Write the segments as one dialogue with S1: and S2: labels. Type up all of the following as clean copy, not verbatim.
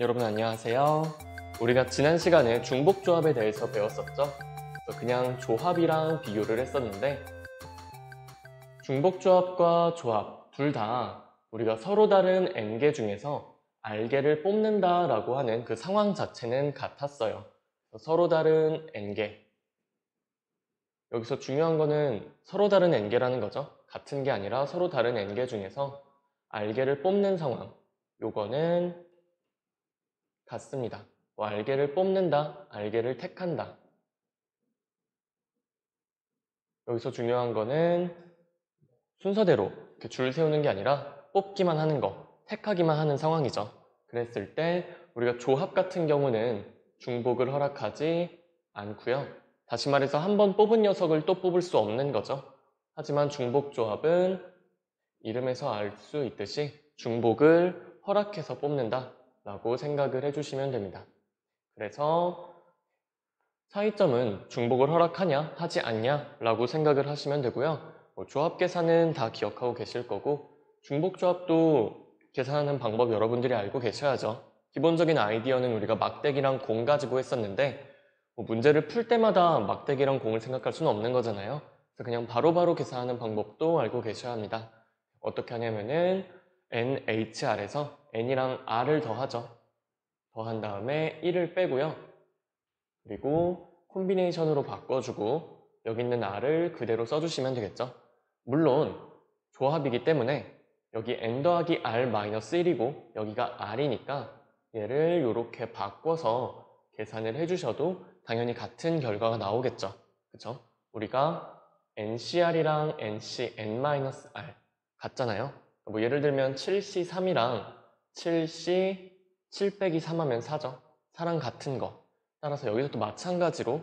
S1: 여러분 안녕하세요. 우리가 지난 시간에 중복조합에 대해서 배웠었죠? 그래서 그냥 조합이랑 비교를 했었는데 중복조합과 조합 둘 다 우리가 서로 다른 n개 중에서 r개를 뽑는다 라고 하는 그 상황 자체는 같았어요. 서로 다른 n개. 여기서 중요한 거는 서로 다른 n개라는 거죠. 같은 게 아니라 서로 다른 n개 중에서 r개를 뽑는 상황. 요거는 같습니다. r개를 뽑는다, r개를 택한다. 여기서 중요한 거는 순서대로 이렇게 줄 세우는 게 아니라 뽑기만 하는 거, 택하기만 하는 상황이죠. 그랬을 때 우리가 조합 같은 경우는 중복을 허락하지 않고요. 다시 말해서 한 번 뽑은 녀석을 또 뽑을 수 없는 거죠. 하지만 중복 조합은 이름에서 알 수 있듯이 중복을 허락해서 뽑는다 라고 생각을 해주시면 됩니다. 그래서 차이점은 중복을 허락하냐 하지 않냐 라고 생각을 하시면 되고요. 조합 계산은 다 기억하고 계실 거고 중복 조합도 계산하는 방법 여러분들이 알고 계셔야죠. 기본적인 아이디어는 우리가 막대기랑 공 가지고 했었는데 문제를 풀 때마다 막대기랑 공을 생각할 수는 없는 거잖아요. 그래서 그냥 바로바로 계산하는 방법도 알고 계셔야 합니다. 어떻게 하냐면은 NHR에서 N이랑 R을 더하죠. 더한 다음에 1을 빼고요. 그리고 콤비네이션으로 바꿔주고 여기 있는 R을 그대로 써주시면 되겠죠. 물론 조합이기 때문에 여기 n 더하기 R-1이고 여기가 R이니까 얘를 이렇게 바꿔서 계산을 해주셔도 당연히 같은 결과가 나오겠죠. 그쵸? 우리가 NCR이랑 NCN-R 같잖아요. 뭐 예를 들면 7C3이랑 7C 7 빼기 3 하면 4죠. 4랑 같은 거. 따라서 여기서 또 마찬가지로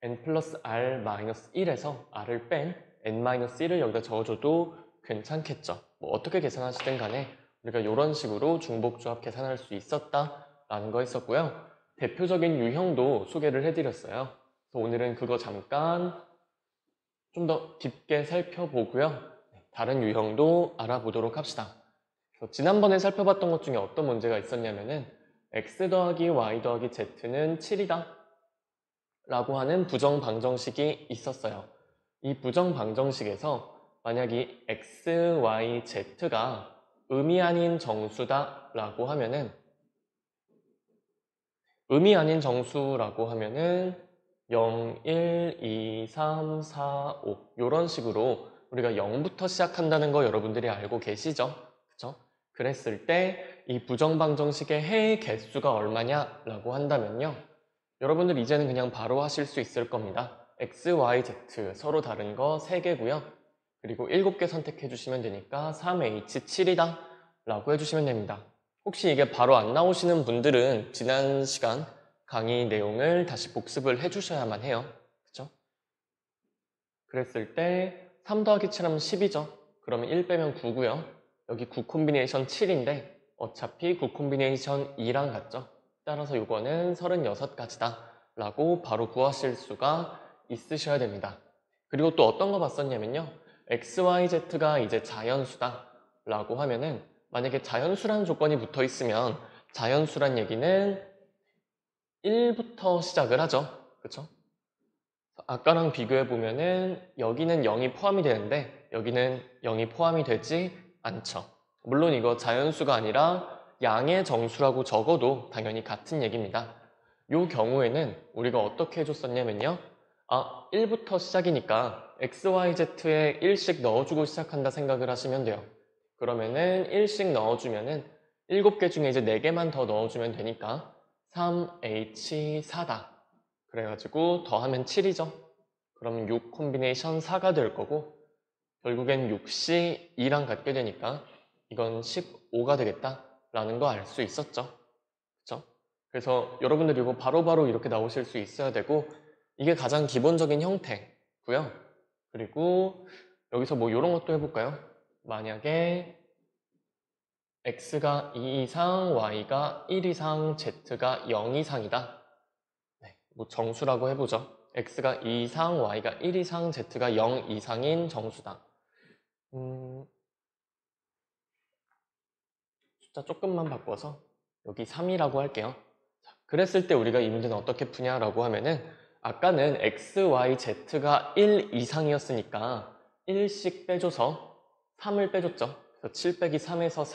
S1: n 플러스 r 마이너스 1에서 r을 뺀 n 마이너스 1을 여기다 적어줘도 괜찮겠죠. 뭐 어떻게 계산하시든 간에 우리가 이런 식으로 중복조합 계산할 수 있었다라는 거 했었고요. 대표적인 유형도 소개를 해드렸어요. 그래서 오늘은 그거 잠깐 좀 더 깊게 살펴보고요. 다른 유형도 알아보도록 합시다. 지난번에 살펴봤던 것 중에 어떤 문제가 있었냐면은 x 더하기 y 더하기 z는 7이다 라고 하는 부정방정식이 있었어요. 이 부정방정식에서 만약 이 x, y, z가 의미 아닌 정수다 라고 하면은 의미 아닌 정수라고 하면은 0, 1, 2, 3, 4, 5 이런 식으로 우리가 0부터 시작한다는 거 여러분들이 알고 계시죠? 그쵸? 그랬을 때 이 부정방정식의 해의 개수가 얼마냐 라고 한다면요. 여러분들 이제는 그냥 바로 하실 수 있을 겁니다. x, y, z 서로 다른 거 3개고요. 그리고 7개 선택해 주시면 되니까 3h7이다 라고 해주시면 됩니다. 혹시 이게 바로 안 나오시는 분들은 지난 시간 강의 내용을 다시 복습을 해주셔야만 해요. 그쵸? 그랬을 때 3 더하기 7 하면 10이죠. 그러면 1 빼면 9고요. 여기 9 콤비네이션 7인데 어차피 9 콤비네이션 2랑 같죠. 따라서 이거는 36가지다 라고 바로 구하실 수가 있으셔야 됩니다. 그리고 또 어떤 거 봤었냐면요. x, y, z가 이제 자연수다 라고 하면은 만약에 자연수라는 조건이 붙어 있으면 자연수란 얘기는 1부터 시작을 하죠. 그쵸? 아까랑 비교해 보면은 여기는 0이 포함이 되는데 여기는 0이 포함이 되지 않죠. 물론 이거 자연수가 아니라 양의 정수라고 적어도 당연히 같은 얘기입니다. 이 경우에는 우리가 어떻게 해줬었냐면요. 1부터 시작이니까 x, y, z에 1씩 넣어주고 시작한다 생각을 하시면 돼요. 그러면은 1씩 넣어주면은 7개 중에 이제 4개만 더 넣어주면 되니까 3h4다. 그래가지고 더하면 7이죠. 그럼 6 콤비네이션 4가 될 거고 결국엔 6시 2랑 같게 되니까 이건 15가 되겠다라는 거 알 수 있었죠. 그쵸? 그래서 여러분들 이거 바로바로 이렇게 나오실 수 있어야 되고 이게 가장 기본적인 형태고요. 그리고 여기서 뭐 이런 것도 해볼까요? 만약에 x가 2 이상, y가 1 이상, z가 0 이상이다. 네, 뭐 정수라고 해보죠. x가 2 이상, y가 1 이상, z가 0 이상인 정수다. 숫자 조금만 바꿔서 여기 3이라고 할게요. 자, 그랬을 때 우리가 이 문제는 어떻게 푸냐라고 하면은 아까는 x, y, z가 1 이상이었으니까 1씩 빼줘서 3을 빼줬죠. 그래서 7 빼기 3에서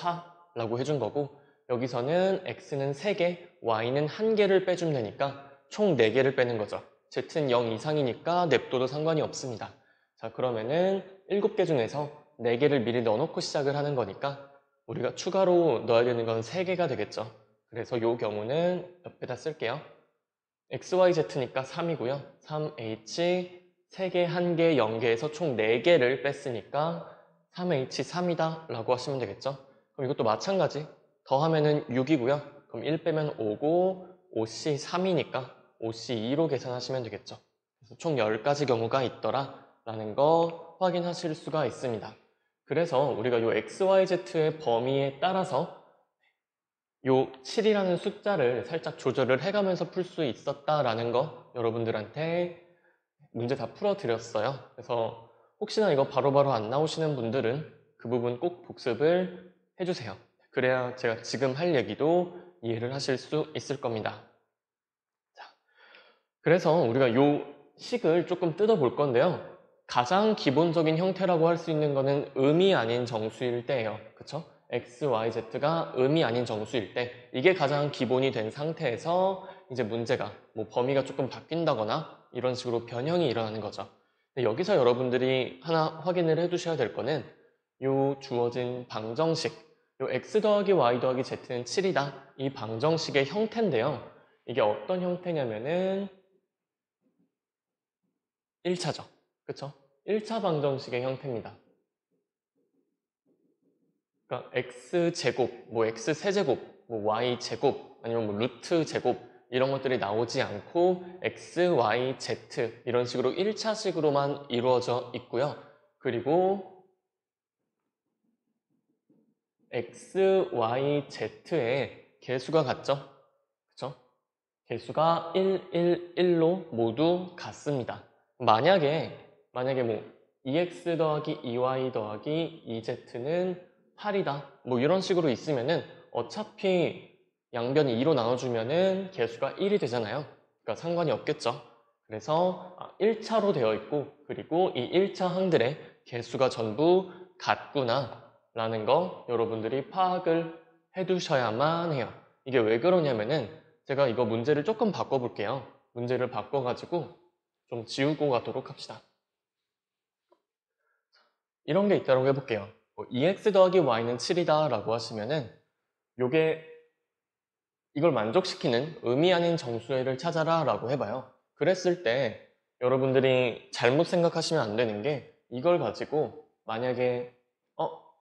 S1: 4라고 해준 거고 여기서는 x는 3개, y는 1개를 빼주면 되니까 총 4개를 빼는 거죠. z는 0 이상이니까 냅둬도 상관이 없습니다. 자, 그러면은 7개 중에서 4개를 미리 넣어놓고 시작을 하는 거니까 우리가 추가로 넣어야 되는 건 3개가 되겠죠. 그래서 이 경우는 옆에다 쓸게요. XYZ니까 3이고요. 3H 3개, 1개, 0개에서 총 4개를 뺐으니까 3H3이다 라고 하시면 되겠죠. 그럼 이것도 마찬가지. 더하면은 6이고요. 그럼 1 빼면 5고 5C3이니까 5C2로 계산하시면 되겠죠. 그래서 총 10가지 경우가 있더라 라는 거 확인하실 수가 있습니다. 그래서 우리가 이 XYZ의 범위에 따라서 요 7이라는 숫자를 살짝 조절을 해가면서 풀 수 있었다라는 거 여러분들한테 문제 다 풀어드렸어요. 그래서 혹시나 이거 바로바로 안 나오시는 분들은 그 부분 꼭 복습을 해주세요. 그래야 제가 지금 할 얘기도 이해를 하실 수 있을 겁니다. 자, 그래서 우리가 요 식을 조금 뜯어볼 건데요. 가장 기본적인 형태라고 할 수 있는 거는 음이 아닌 정수일 때예요. 그쵸? x, y, z가 음이 아닌 정수일 때 이게 가장 기본이 된 상태에서 이제 문제가 뭐 범위가 조금 바뀐다거나 이런 식으로 변형이 일어나는 거죠. 근데 여기서 여러분들이 하나 확인을 해 두셔야 될 거는 요 주어진 방정식 요 x 더하기 y 더하기 z는 7이다 이 방정식의 형태인데요. 이게 어떤 형태냐면은 1차죠. 그쵸? 1차 방정식의 형태입니다. 그러니까 x제곱, 뭐 x세제곱, 뭐 y제곱, 아니면 뭐 루트제곱 이런 것들이 나오지 않고 x, y, z 이런 식으로 1차식으로만 이루어져 있고요. 그리고 x, y, z의 개수가 같죠? 그쵸? 개수가 1, 1, 1로 모두 같습니다. 만약에 뭐 2x 더하기 2y 더하기 2z는 8이다. 뭐 이런 식으로 있으면은 어차피 양변이 2로 나눠주면은 개수가 1이 되잖아요. 그러니까 상관이 없겠죠. 그래서 1차로 되어 있고 그리고 이 1차 항들의 개수가 전부 같구나 라는 거 여러분들이 파악을 해두셔야만 해요. 이게 왜 그러냐면은 제가 이거 문제를 조금 바꿔볼게요. 문제를 바꿔가지고 좀 지우고 가도록 합시다. 이런 게 있다고 해볼게요. 2x 더하기 y는 7이다 라고 하시면은 요게 이걸 만족시키는 의미 아닌 정수를 찾아라 라고 해봐요. 그랬을 때 여러분들이 잘못 생각하시면 안 되는 게 이걸 가지고 만약에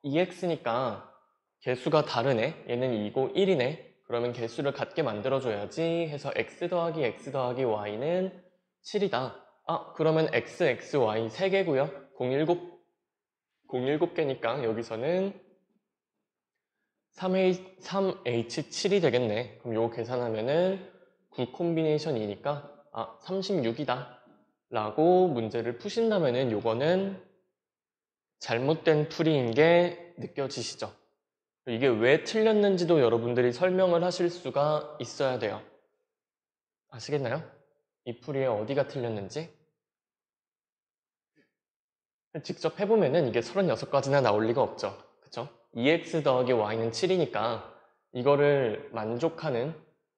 S1: 2x니까 개수가 다르네 얘는 2고 1이네 그러면 개수를 같게 만들어줘야지 해서 x 더하기 y는 7이다. 그러면 x, x, y 3개고요. 017개니까 여기서는 3H7이 되겠네. 그럼 요거 계산하면은 9 콤비네이션이니까 36이다. 라고 문제를 푸신다면은 요거는 잘못된 풀이인 게 느껴지시죠? 이게 왜 틀렸는지도 여러분들이 설명을 하실 수가 있어야 돼요. 아시겠나요? 이 풀이에 어디가 틀렸는지? 직접 해보면은 이게 36가지나 나올 리가 없죠. 그쵸? 2x 더하기 y는 7이니까 이거를 만족하는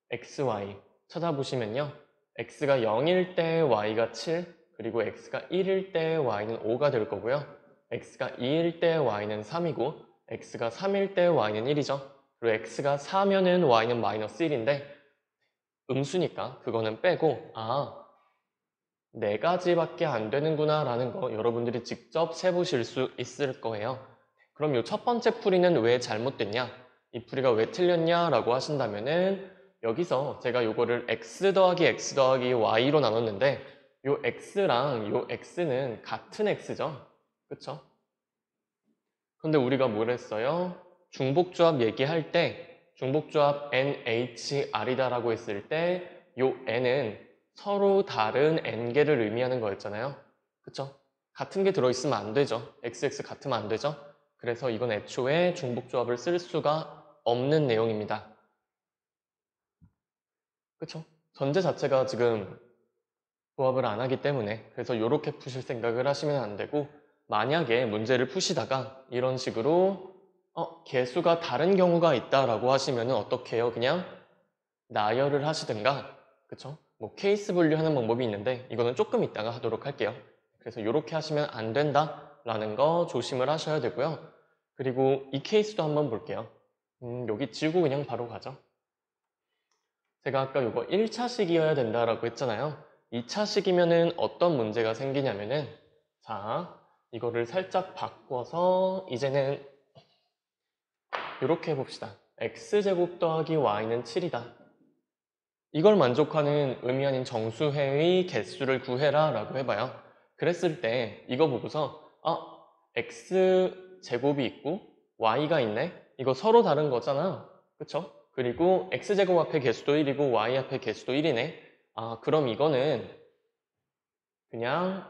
S1: xy 찾아보시면요. x가 0일 때 y가 7, 그리고 x가 1일 때 y는 5가 될 거고요. x가 2일 때 y는 3이고 x가 3일 때 y는 1이죠. 그리고 x가 4면은 y는 마이너스 1인데 음수니까 그거는 빼고 4가지밖에 안 되는구나 라는 거 여러분들이 직접 세보실 수 있을 거예요. 그럼 이 첫 번째 풀이는 왜 잘못됐냐? 이 풀이가 왜 틀렸냐? 라고 하신다면은 여기서 제가 요거를 x 더하기 y로 나눴는데 요 x랑 요 x는 같은 x죠. 그쵸? 근데 우리가 뭘 했어요? 중복조합 얘기할 때 중복조합 NHR이다 라고 했을 때 요 N은 서로 다른 n개를 의미하는 거였잖아요. 그쵸? 같은 게 들어있으면 안 되죠. XX 같으면 안 되죠. 그래서 이건 애초에 중복조합을 쓸 수가 없는 내용입니다. 그쵸? 전제 자체가 지금 부합을 안 하기 때문에 그래서 이렇게 푸실 생각을 하시면 안 되고 만약에 문제를 푸시다가 이런 식으로 개수가 다른 경우가 있다라고 하시면 어떻게 해요? 그냥 나열을 하시든가 그쵸? 뭐 케이스 분류하는 방법이 있는데 이거는 조금 이따가 하도록 할게요. 그래서 이렇게 하시면 안 된다라는 거 조심을 하셔야 되고요. 그리고 이 케이스도 한번 볼게요. 여기 지우고 그냥 바로 가죠. 제가 아까 이거 1차식이어야 된다라고 했잖아요. 2차식이면은 어떤 문제가 생기냐면은 자, 이거를 살짝 바꿔서 이제는 이렇게 해봅시다. x제곱 더하기 y는 7이다. 이걸 만족하는 의미 아닌 정수회의 개수를 구해라 라고 해봐요. 그랬을 때 이거 보고서 x제곱이 있고 y가 있네? 이거 서로 다른 거잖아. 그쵸? 그리고 x제곱 앞에 개수도 1이고 y 앞에 개수도 1이네. 그럼 이거는 그냥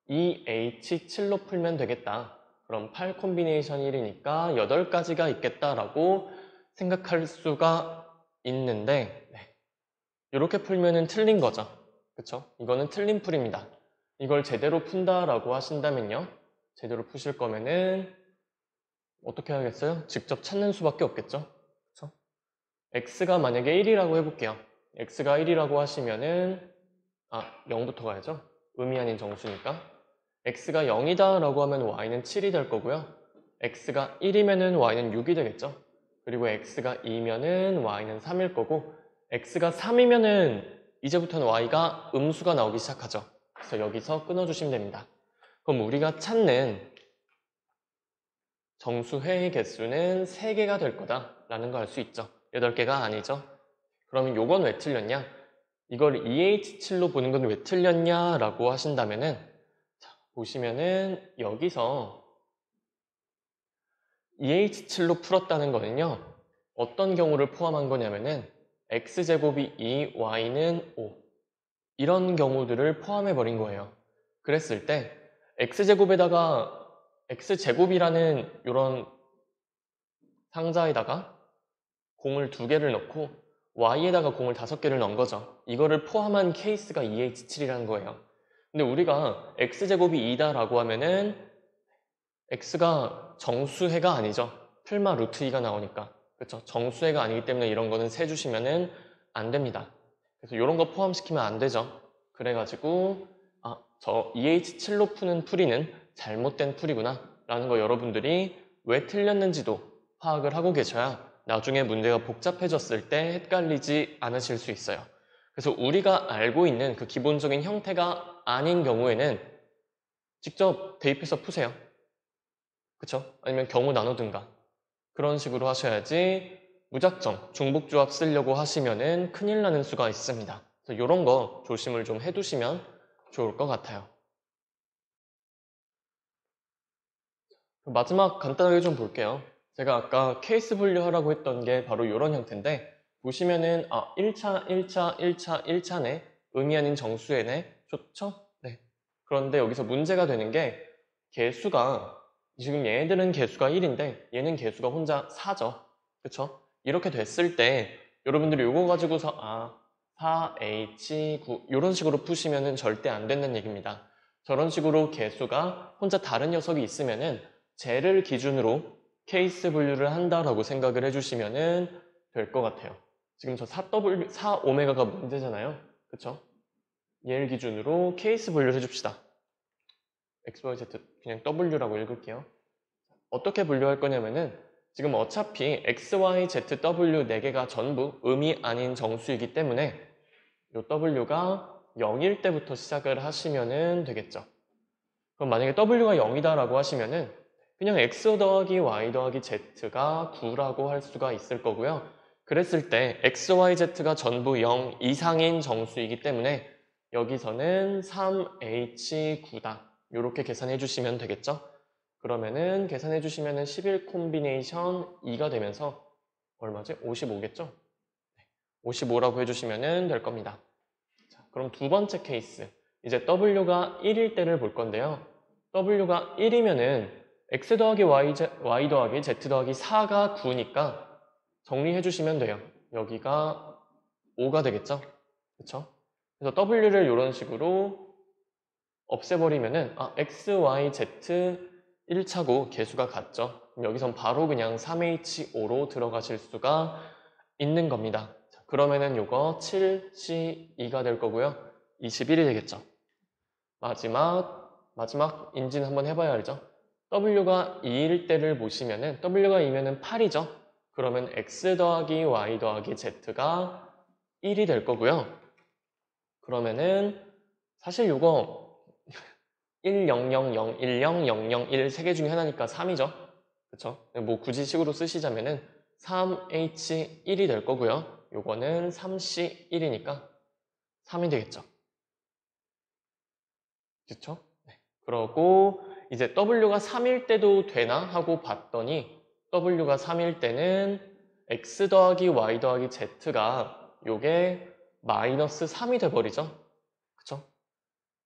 S1: 2H7로 풀면 되겠다. 그럼 8 콤비네이션 1이니까 8가지가 있겠다라고 생각할 수가 있는데 이렇게 풀면은 틀린 거죠. 그쵸? 이거는 틀린 풀입니다. 이걸 제대로 푼다라고 하신다면요. 제대로 푸실 거면은 어떻게 하겠어요? 직접 찾는 수밖에 없겠죠? 그쵸? x가 만약에 1이라고 해볼게요. x가 1이라고 하시면은 0부터 가야죠. 의미 아닌 정수니까. x가 0이다 라고 하면 y는 7이 될 거고요. x가 1이면은 y는 6이 되겠죠. 그리고 x가 2면은 y는 3일 거고 x가 3이면은 이제부터는 y가 음수가 나오기 시작하죠. 그래서 여기서 끊어주시면 됩니다. 그럼 우리가 찾는 정수회의 개수는 3개가 될 거다라는 걸 알 수 있죠. 8개가 아니죠. 그러면 요건 왜 틀렸냐? 이걸 2H7로 보는 건 왜 틀렸냐? 라고 하신다면은 자, 보시면은 여기서 2H7로 풀었다는 거는요. 어떤 경우를 포함한 거냐면은 X제곱이 2, Y는 5 이런 경우들을 포함해 버린 거예요. 그랬을 때 X제곱에다가 X제곱이라는 이런 상자에다가 공을 2개를 넣고 y에다가 공을 5개를 넣은 거죠. 이거를 포함한 케이스가 2H7이라는 거예요. 근데 우리가 x제곱이 2다 라고 하면은 x가 정수해가 아니죠. 풀마 루트 2가 나오니까. 그쵸? 정수해가 아니기 때문에 이런 거는 세주시면은 안 됩니다. 그래서 이런 거 포함시키면 안 되죠. 그래가지고 저 2H7로 푸는 풀이는 잘못된 풀이구나 라는 거 여러분들이 왜 틀렸는지도 파악을 하고 계셔야 나중에 문제가 복잡해졌을 때 헷갈리지 않으실 수 있어요. 그래서 우리가 알고 있는 그 기본적인 형태가 아닌 경우에는 직접 대입해서 푸세요. 그쵸? 아니면 경우 나누든가 그런 식으로 하셔야지 무작정 중복조합 쓰려고 하시면은 큰일 나는 수가 있습니다. 그래서 이런 거 조심을 좀 해두시면 좋을 것 같아요. 마지막 간단하게 좀 볼게요. 제가 아까 케이스 분류하라고 했던 게 바로 이런 형태인데 보시면은 1차, 1차, 1차, 1차네 의미 아닌 정수회네 좋죠? 네. 그런데 여기서 문제가 되는 게 개수가 지금 얘네들은 개수가 1인데 얘는 개수가 혼자 4죠. 그쵸? 이렇게 됐을 때 여러분들이 이거 가지고서 4H9 이런 식으로 푸시면은 절대 안 된다는 얘기입니다. 저런 식으로 개수가 혼자 다른 녀석이 있으면은 쟤를 기준으로 케이스 분류를 한다라고 생각을 해주시면 될 것 같아요. 지금 저 4W, 4오메가가 문제잖아요. 그쵸? 얘를 기준으로 케이스 분류를 해줍시다. XYZ 그냥 W라고 읽을게요. 어떻게 분류할 거냐면은 지금 어차피 X, Y, Z, W 4개가 전부 의미 아닌 정수이기 때문에 이 W가 0일 때부터 시작을 하시면 되겠죠. 그럼 만약에 W가 0이다 라고 하시면은 그냥 X 더하기 Y 더하기 Z가 9라고 할 수가 있을 거고요. 그랬을 때 X, Y, Z가 전부 0 이상인 정수이기 때문에 여기서는 3H9다. 이렇게 계산해 주시면 되겠죠? 그러면은 계산해 주시면은 11 콤비네이션 2가 되면서 얼마지? 55겠죠? 55라고 해주시면 될 겁니다. 자, 그럼 두 번째 케이스. 이제 W가 1일 때를 볼 건데요. W가 1이면은 X 더하기 Y 더하기 Z 더하기 4가 9니까 정리해 주시면 돼요. 여기가 5가 되겠죠? 그쵸? 그래서 w를 이런 식으로 없애버리면은 x, y, z 1차고 개수가 같죠? 그럼 여기선 바로 그냥 3H5로 들어가실 수가 있는 겁니다. 자, 그러면은 요거 7C2가 될 거고요. 21이 되겠죠? 마지막 인진 한번 해봐야 알죠? W가 2일 때를 보시면은 W가 2면은 8이죠? 그러면 X 더하기 Y 더하기 Z가 1이 될 거고요. 그러면은 사실 요거 1, 0, 0, 0, 1, 0, 0, 0, 1 세 개 중에 하나니까 3이죠? 그쵸? 뭐 굳이 식으로 쓰시자면은 3H1이 될 거고요. 요거는 3C1이니까 3이 되겠죠? 그쵸? 네. 그러고 이제 W가 3일 때도 되나 하고 봤더니 W가 3일 때는 X 더하기 Y 더하기 Z가 요게 마이너스 3이 돼버리죠. 그쵸?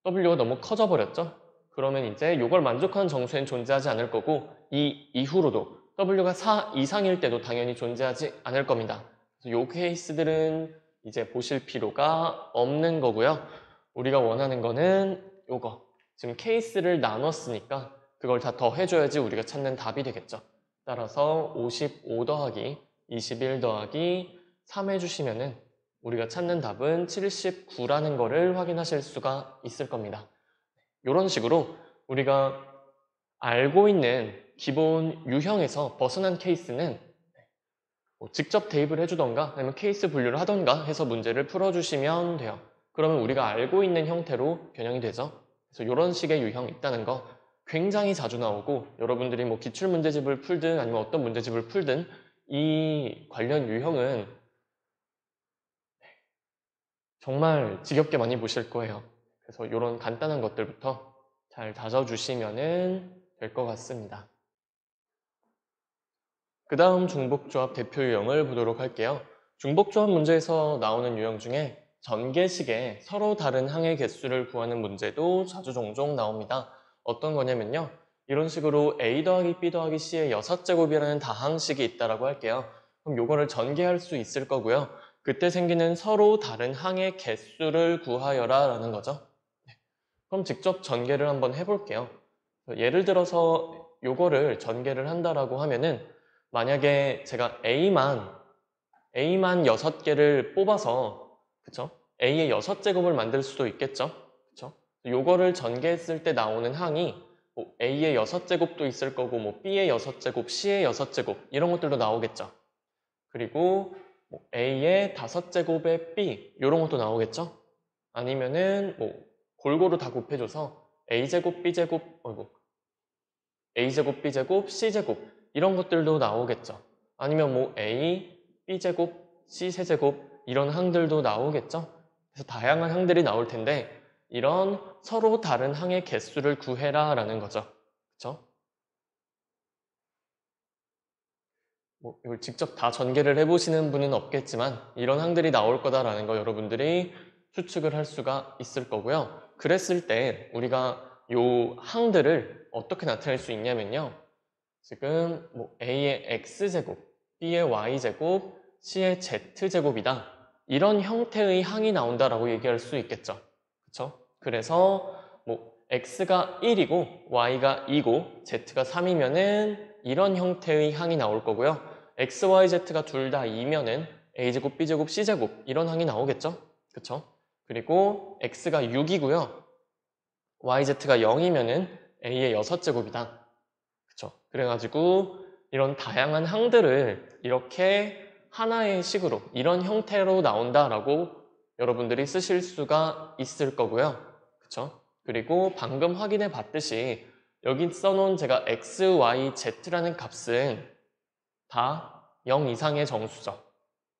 S1: W가 너무 커져 버렸죠? 그러면 이제 요걸 만족하는 정수엔 존재하지 않을 거고 이 이후로도 W가 4 이상일 때도 당연히 존재하지 않을 겁니다. 그래서 요 케이스들은 이제 보실 필요가 없는 거고요. 우리가 원하는 거는 요거. 지금 케이스를 나눴으니까 그걸 다 더해줘야지 우리가 찾는 답이 되겠죠. 따라서 55 더하기 21 더하기 3 해주시면은 우리가 찾는 답은 79라는 거를 확인하실 수가 있을 겁니다. 이런 식으로 우리가 알고 있는 기본 유형에서 벗어난 케이스는 뭐 직접 대입을 해주던가 아니면 케이스 분류를 하던가 해서 문제를 풀어주시면 돼요. 그러면 우리가 알고 있는 형태로 변형이 되죠. 그래서 이런 식의 유형이 있다는 거 굉장히 자주 나오고 여러분들이 뭐 기출문제집을 풀든 아니면 어떤 문제집을 풀든 이 관련 유형은 정말 지겹게 많이 보실 거예요. 그래서 이런 간단한 것들부터 잘 다져주시면 될 것 같습니다. 그 다음 중복조합 대표 유형을 보도록 할게요. 중복조합 문제에서 나오는 유형 중에 전개식에 서로 다른 항의 개수를 구하는 문제도 자주 종종 나옵니다. 어떤 거냐면요. 이런 식으로 a 더하기 b 더하기 c의 6제곱이라는 다항식이 있다고 할게요. 그럼 이거를 전개할 수 있을 거고요. 그때 생기는 서로 다른 항의 개수를 구하여라 라는 거죠. 그럼 직접 전개를 한번 해볼게요. 예를 들어서 요거를 전개를 한다라고 하면은 만약에 제가 A만 6개를 뽑아서 그쵸? A의 6제곱을 만들 수도 있겠죠? 그쵸? 요거를 전개했을 때 나오는 항이 뭐 A의 6제곱도 있을 거고 뭐 B의 6제곱, C의 6제곱 이런 것들도 나오겠죠? 그리고 뭐 A의 5제곱의 B 이런 것도 나오겠죠? 아니면은 뭐 골고루 다 곱해줘서 A제곱, B제곱, A제곱, B제곱, C제곱 이런 것들도 나오겠죠. 아니면 뭐 A, B제곱, C 세제곱 이런 항들도 나오겠죠. 그래서 다양한 항들이 나올 텐데 이런 서로 다른 항의 개수를 구해라 라는 거죠. 그쵸? 뭐 이걸 직접 다 전개를 해보시는 분은 없겠지만 이런 항들이 나올 거다라는 거 여러분들이 추측을 할 수가 있을 거고요. 그랬을 때 우리가 요 항들을 어떻게 나타낼 수 있냐면요. 지금 뭐 A의 X제곱, B의 Y제곱, C의 Z제곱이다. 이런 형태의 항이 나온다라고 얘기할 수 있겠죠. 그쵸? 그래서 뭐 X가 1이고 Y가 2고 Z가 3이면은 이런 형태의 항이 나올 거고요. X, Y, Z가 둘 다 2면은 A제곱, B제곱, C제곱 이런 항이 나오겠죠? 그쵸? 그리고 X가 6이고요. YZ가 0이면은 A의 6제곱이다. 그쵸? 그래가지고 이런 다양한 항들을 이렇게 하나의 식으로 이런 형태로 나온다라고 여러분들이 쓰실 수가 있을 거고요. 그쵸? 그리고 방금 확인해 봤듯이 여기 써놓은 제가 x, y, z라는 값은 다 0 이상의 정수죠.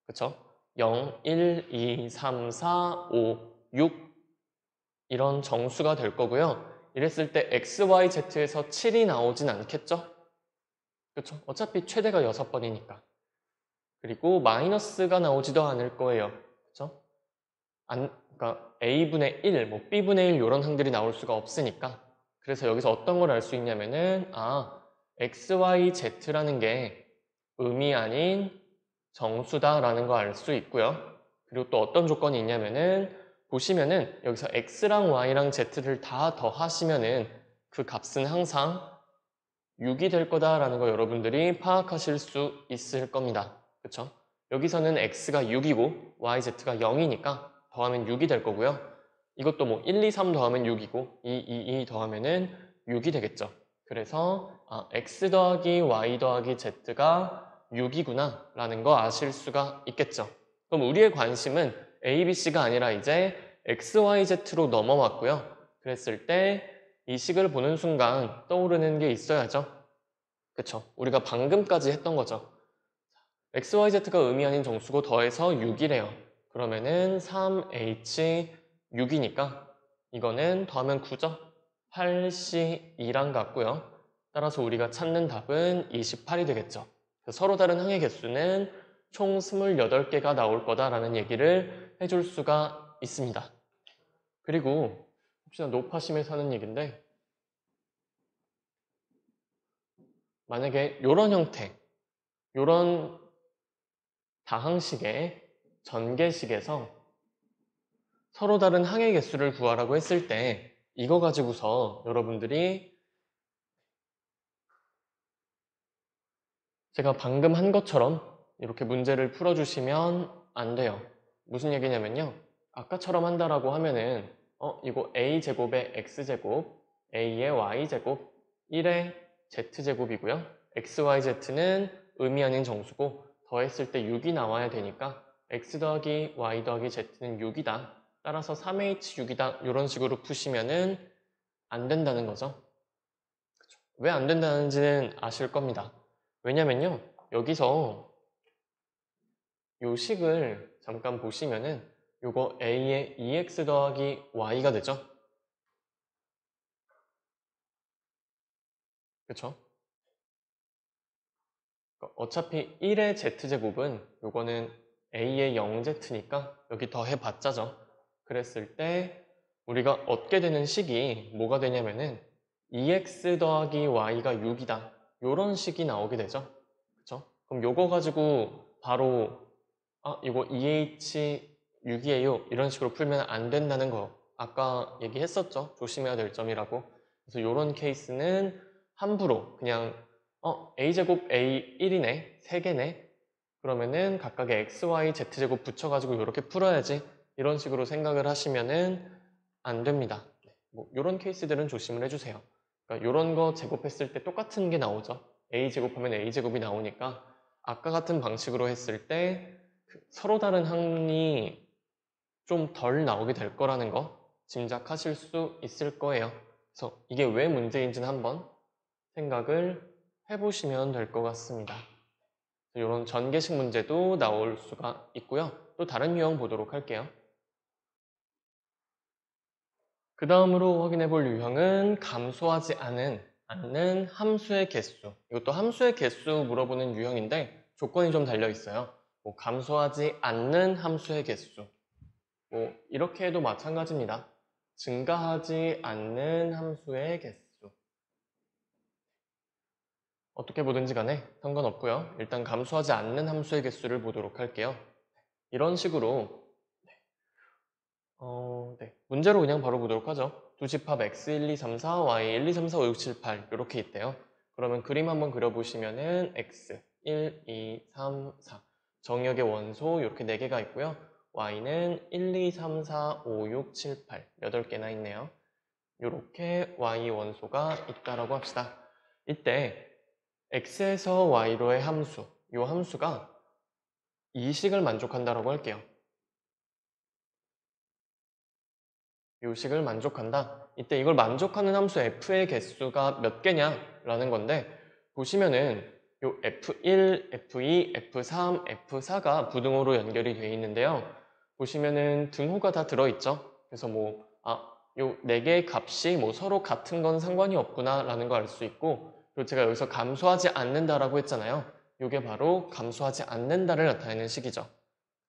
S1: 그쵸? 0, 1, 2, 3, 4, 5, 6 이런 정수가 될 거고요. 이랬을 때 x, y, z에서 7이 나오진 않겠죠? 그쵸? 어차피 최대가 6번이니까. 그리고 마이너스가 나오지도 않을 거예요. 그쵸? 그러니까 A분의 1, 뭐 B분의 1 이런 항들이 나올 수가 없으니까. 그래서 여기서 어떤 걸 알 수 있냐면은 X, Y, Z라는 게 음이 아닌 정수다라는 거 알 수 있고요. 그리고 또 어떤 조건이 있냐면은 보시면은 여기서 x랑 y랑 z를 다 더하시면은 그 값은 항상 6이 될 거다라는 거 여러분들이 파악하실 수 있을 겁니다. 그쵸? 여기서는 x가 6이고 yz가 0이니까 더하면 6이 될 거고요. 이것도 뭐 1, 2, 3 더하면 6이고 2, 2, 2 더하면은 6이 되겠죠. 그래서 x 더하기 y 더하기 z가 6이구나 라는 거 아실 수가 있겠죠. 그럼 우리의 관심은 a, b, c가 아니라 이제 x, y, z로 넘어왔고요. 그랬을 때 이 식을 보는 순간 떠오르는 게 있어야죠. 그쵸? 우리가 방금까지 했던 거죠. x, y, z가 의미 아닌 정수고 더해서 6이래요. 그러면은 3h 6이니까 이거는 더하면 9죠? 8c2랑 같고요. 따라서 우리가 찾는 답은 28이 되겠죠. 서로 다른 항의 개수는 총 28개가 나올 거다라는 얘기를 해줄 수가 있습니다. 그리고 혹시나 노파심에서 하는 얘기인데 만약에 이런 형태, 이런 다항식의 전개식에서 서로 다른 항의 개수를 구하라고 했을 때 이거 가지고서 여러분들이 제가 방금 한 것처럼 이렇게 문제를 풀어주시면 안 돼요. 무슨 얘기냐면요. 아까처럼 한다라고 하면은 이거 a제곱에 x제곱, a의 y제곱, 1의 z제곱이고요. xyz는 의미 아닌 정수고 더했을 때 6이 나와야 되니까 x 더하기 y 더하기 z는 6이다. 따라서 3h6이다. 이런 식으로 푸시면은 안 된다는 거죠. 왜 안 된다는지는 아실 겁니다. 왜냐면요. 여기서 요 식을 잠깐 보시면은 요거 a의 2x 더하기 y가 되죠. 그쵸? 어차피 1의 z제곱은 요거는 a의 0z니까 여기 더해봤자죠. 그랬을 때 우리가 얻게 되는 식이 뭐가 되냐면은 2x 더하기 y가 6이다. 요런 식이 나오게 되죠. 그쵸? 그럼 요거 가지고 바로 이거 2H6이에요. 이런 식으로 풀면 안 된다는 거 아까 얘기했었죠. 조심해야 될 점이라고. 그래서 요런 케이스는 함부로 그냥 A제곱 A1이네. 3개네. 그러면은 각각의 X, Y, Z제곱 붙여가지고 이렇게 풀어야지. 이런 식으로 생각을 하시면은 안 됩니다. 뭐 요런 케이스들은 조심을 해주세요. 그러니까 요런 거 제곱했을 때 똑같은 게 나오죠. A제곱하면 A제곱이 나오니까 아까 같은 방식으로 했을 때 서로 다른 항이 좀 덜 나오게 될 거라는 거 짐작하실 수 있을 거예요. 그래서 이게 왜 문제인지는 한번 생각을 해보시면 될 것 같습니다. 이런 전개식 문제도 나올 수가 있고요. 또 다른 유형 보도록 할게요. 그 다음으로 확인해 볼 유형은 감소하지 않는 함수의 개수. 이것도 함수의 개수 물어보는 유형인데 조건이 좀 달려 있어요. 뭐 감소하지 않는 함수의 개수. 뭐 이렇게 해도 마찬가지입니다. 증가하지 않는 함수의 개수. 어떻게 보든지 간에 상관없고요. 일단 감소하지 않는 함수의 개수를 보도록 할게요. 이런 식으로 네. 문제로 그냥 바로 보도록 하죠. 두 집합 x 1, 2, 3, 4, y 1, 2, 3, 4, 5, 6, 7, 8 이렇게 있대요. 그러면 그림 한번 그려보시면은 x 1, 2, 3, 4 정의역의 원소 이렇게 4개가 있고요. y는 1, 2, 3, 4, 5, 6, 7, 8 8개나 있네요. 이렇게 y 원소가 있다라고 합시다. 이때 x에서 y로의 함수, 이 함수가 이 식을 만족한다라고 할게요. 이 식을 만족한다. 이때 이걸 만족하는 함수 f의 개수가 몇 개냐라는 건데 보시면은 요 f1, f2, f3, f4가 부등호로 연결이 되어 있는데요. 보시면은 등호가 다 들어있죠. 그래서 요 4개의 값이 서로 같은 건 상관이 없구나라는 걸 알 수 있고 그리고 제가 여기서 감소하지 않는다라고 했잖아요. 이게 바로 감소하지 않는다를 나타내는 식이죠.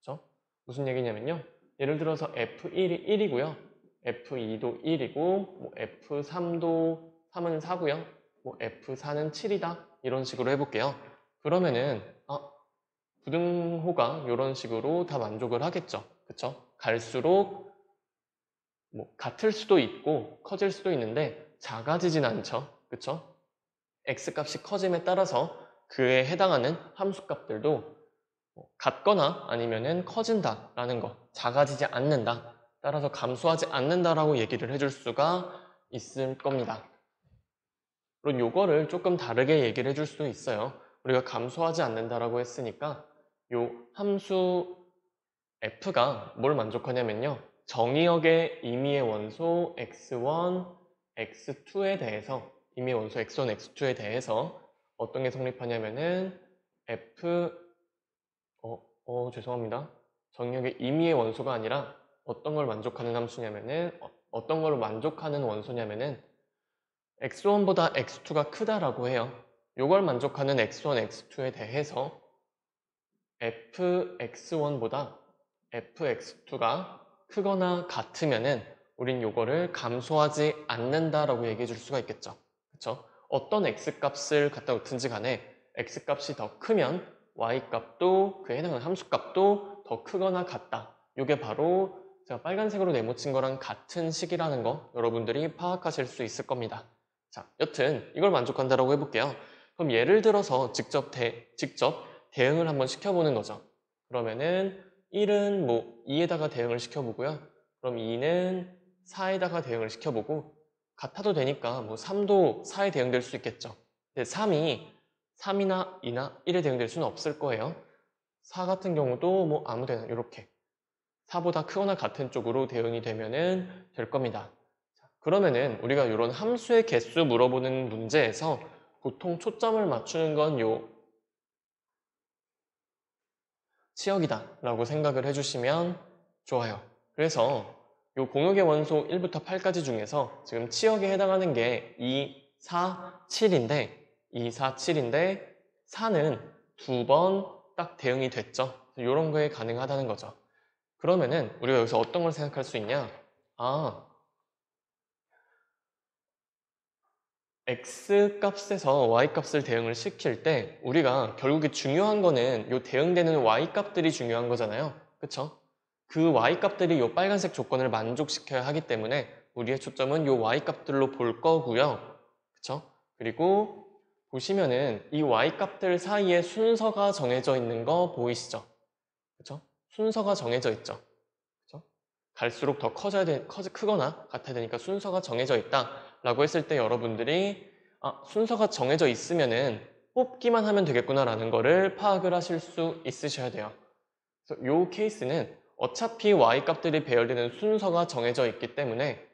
S1: 그렇죠? 무슨 얘기냐면요. 예를 들어서 f1이 1이고요. F2도 1이고 F3도 3은 4고요. F4는 7이다. 이런 식으로 해볼게요. 그러면은 부등호가 이런 식으로 다 만족을 하겠죠. 그쵸? 갈수록 뭐 같을 수도 있고 커질 수도 있는데 작아지진 않죠. 그쵸? x값이 커짐에 따라서 그에 해당하는 함수값들도 같거나 아니면은 커진다라는 거, 작아지지 않는다. 따라서 감소하지 않는다라고 얘기를 해줄 수가 있을 겁니다. 물론 요거를 조금 다르게 얘기를 해줄 수도 있어요. 우리가 감소하지 않는다라고 했으니까 요 함수 f가 뭘 만족하냐면요. 정의역의 임의의 원소 x1, x2에 대해서 임의의 원소 x1, x2에 대해서 어떤 게 성립하냐면은 죄송합니다. 정의역의 임의의 원소가 아니라 어떤 걸 만족하는 함수냐면은 어떤 걸 만족하는 원소냐면은 x1보다 x2가 크다라고 해요. 이걸 만족하는 x1, x2에 대해서 fx1보다 fx2가 크거나 같으면은 우린 요거를 감소하지 않는다라고 얘기해 줄 수가 있겠죠. 그쵸? 어떤 x값을 갖다 놓든지 간에 x값이 더 크면 y값도 그에 해당하는 함수값도 더 크거나 같다. 요게 바로 제가 빨간색으로 네모친 거랑 같은 식이라는 거 여러분들이 파악하실 수 있을 겁니다. 자, 여튼 이걸 만족한다라고 해볼게요. 그럼 예를 들어서 직접 대응을 한번 시켜보는 거죠. 그러면은 1은 뭐 2에다가 대응을 시켜보고요. 그럼 2는 4에다가 대응을 시켜보고 같아도 되니까 뭐 3도 4에 대응될 수 있겠죠. 근데 3이나 2나 1에 대응될 수는 없을 거예요. 4 같은 경우도 뭐 아무데나 이렇게 4보다 크거나 같은 쪽으로 대응이 되면은 될 겁니다. 그러면은 우리가 이런 함수의 개수 물어보는 문제에서 보통 초점을 맞추는 건 요 치역이다 라고 생각을 해주시면 좋아요. 그래서 요 공역의 원소 1부터 8까지 중에서 지금 치역에 해당하는 게 2, 4, 7인데 2, 4, 7인데 4는 두 번 딱 대응이 됐죠. 이런 거에 가능하다는 거죠. 그러면은 우리가 여기서 어떤 걸 생각할 수 있냐? x 값에서 y 값을 대응을 시킬 때 우리가 결국에 중요한 거는 요 대응되는 y 값들이 중요한 거잖아요. 그쵸? 그 y 값들이 요 빨간색 조건을 만족시켜야 하기 때문에 우리의 초점은 요 y 값들로 볼 거고요. 그쵸? 그리고 보시면은 이 y 값들 사이에 순서가 정해져 있는 거 보이시죠? 그쵸? 순서가 정해져 있죠. 그쵸? 갈수록 더 크거나 같아야 되니까 순서가 정해져 있다라고 했을 때 여러분들이 순서가 정해져 있으면은 뽑기만 하면 되겠구나라는 거를 파악을 하실 수 있으셔야 돼요. 그래서 이 케이스는 어차피 y 값들이 배열되는 순서가 정해져 있기 때문에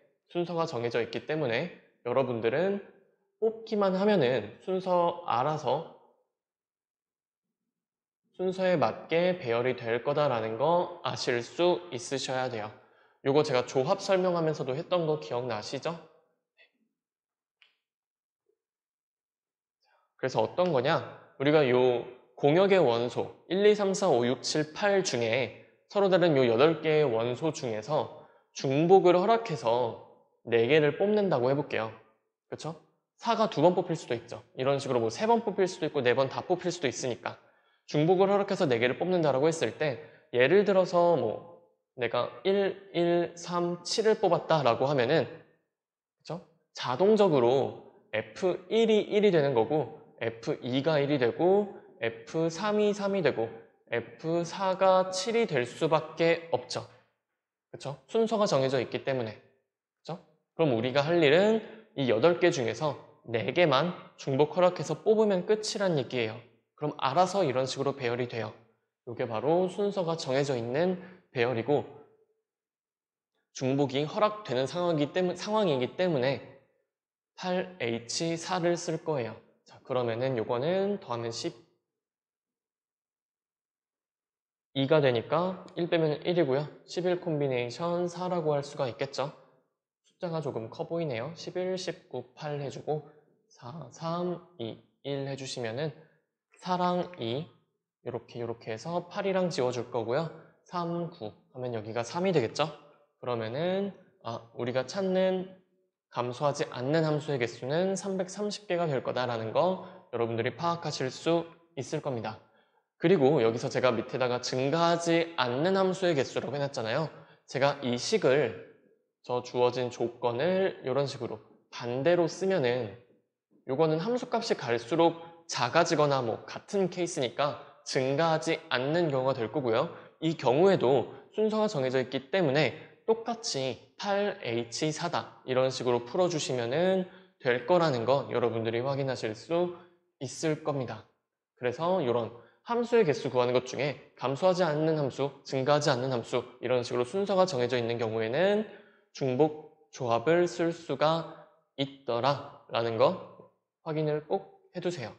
S1: 여러분들은 뽑기만 하면은 순서에 맞게 배열이 될 거다라는 거 아실 수 있으셔야 돼요. 요거 제가 조합 설명하면서도 했던 거 기억나시죠? 그래서 어떤 거냐? 우리가 요 공역의 원소 1, 2, 3, 4, 5, 6, 7, 8 중에 서로 다른 요 8개의 원소 중에서 중복을 허락해서 4개를 뽑는다고 해볼게요. 그쵸? 4가 2번 뽑힐 수도 있죠. 이런 식으로 뭐 3번 뽑힐 수도 있고 4번 다 뽑힐 수도 있으니까 중복을 허락해서 4개를 뽑는다라고 했을 때 예를 들어서 뭐 내가 1, 3, 7을 뽑았다라고 하면은 그쵸? 자동적으로 F1이 1이 되는 거고 F2가 1이 되고 F3이 3이 되고 F4가 7이 될 수밖에 없죠. 그쵸? 순서가 정해져 있기 때문에. 그쵸? 그럼 우리가 할 일은 이 8개 중에서 4개만 중복 허락해서 뽑으면 끝이란 얘기예요. 그럼 알아서 이런 식으로 배열이 돼요. 이게 바로 순서가 정해져 있는 배열이고 중복이 허락되는 상황이기 때문에 8H4를 쓸 거예요. 자, 그러면은 요거는 더하면 12가 되니까 1 빼면 1이고요. 11 콤비네이션 4라고 할 수가 있겠죠. 숫자가 조금 커 보이네요. 11, 19, 8 해주고 4, 3, 2, 1 해주시면은 4랑 2 이렇게 해서 8이랑 지워줄 거고요. 3, 9 하면 여기가 3이 되겠죠. 그러면은 우리가 찾는 감소하지 않는 함수의 개수는 330개가 될 거다라는 거 여러분들이 파악하실 수 있을 겁니다. 그리고 여기서 제가 밑에다가 증가하지 않는 함수의 개수라고 해놨잖아요. 제가 이 식을 저 주어진 조건을 이런 식으로 반대로 쓰면은 요거는 함수값이 갈수록 작아지거나 뭐 같은 케이스니까 증가하지 않는 경우가 될 거고요. 이 경우에도 순서가 정해져 있기 때문에 똑같이 8H4다 이런 식으로 풀어주시면 될 거라는 거 여러분들이 확인하실 수 있을 겁니다. 그래서 이런 함수의 개수 구하는 것 중에 감소하지 않는 함수, 증가하지 않는 함수 이런 식으로 순서가 정해져 있는 경우에는 중복 조합을 쓸 수가 있더라 라는 거 확인을 꼭 해두세요.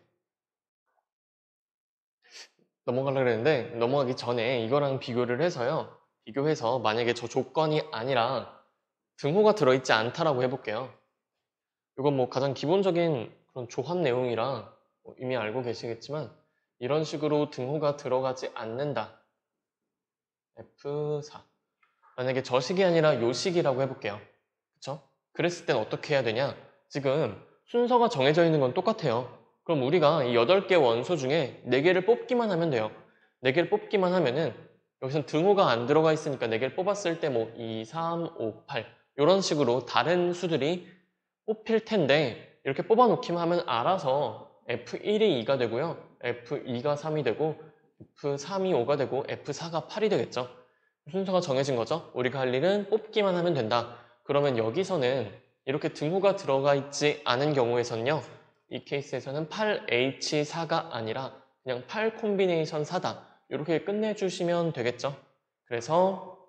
S1: 넘어가려고 그랬는데 넘어가기 전에 이거랑 비교를 해서요. 비교해서 만약에 저 조건이 아니라 등호가 들어있지 않다라고 해볼게요. 이건 뭐 가장 기본적인 그런 조합 내용이라 이미 알고 계시겠지만 이런 식으로 등호가 들어가지 않는다. F4. 만약에 저 식이 아니라 요 식이라고 해볼게요. 그쵸? 그랬을 땐 어떻게 해야 되냐? 지금 순서가 정해져 있는 건 똑같아요. 그럼 우리가 이 8개 원소 중에 4개를 뽑기만 하면 돼요. 4개를 뽑기만 하면은 여기선 등호가 안 들어가 있으니까 4개를 뽑았을 때 뭐 2, 3, 5, 8 이런 식으로 다른 수들이 뽑힐 텐데 이렇게 뽑아놓기만 하면 알아서 F1이 2가 되고요. F2가 3이 되고 F3이 5가 되고 F4가 8이 되겠죠. 순서가 정해진 거죠. 우리가 할 일은 뽑기만 하면 된다. 그러면 여기서는 이렇게 등호가 들어가 있지 않은 경우에선요. 이 케이스에서는 8H4가 아니라 그냥 8 콤비네이션 4다. 이렇게 끝내주시면 되겠죠. 그래서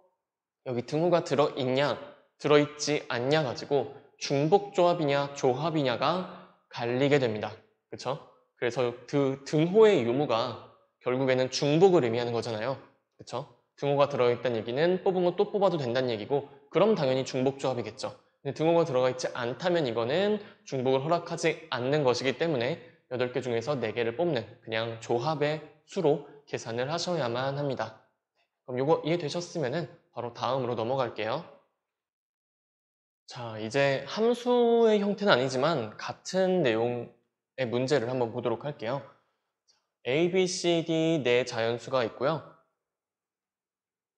S1: 여기 등호가 들어있냐, 들어있지 않냐 가지고 중복 조합이냐, 조합이냐가 갈리게 됩니다. 그쵸? 그래서 그 등호의 유무가 결국에는 중복을 의미하는 거잖아요. 그쵸? 등호가 들어있다는 얘기는 뽑은 거 또 뽑아도 된다는 얘기고 그럼 당연히 중복 조합이겠죠. 근데 등호가 들어가 있지 않다면 이거는 중복을 허락하지 않는 것이기 때문에 8개 중에서 4개를 뽑는 그냥 조합의 수로 계산을 하셔야만 합니다. 그럼 이거 이해되셨으면 바로 다음으로 넘어갈게요. 자, 이제 함수의 형태는 아니지만 같은 내용의 문제를 한번 보도록 할게요. A, B, C, D 네 자연수가 있고요.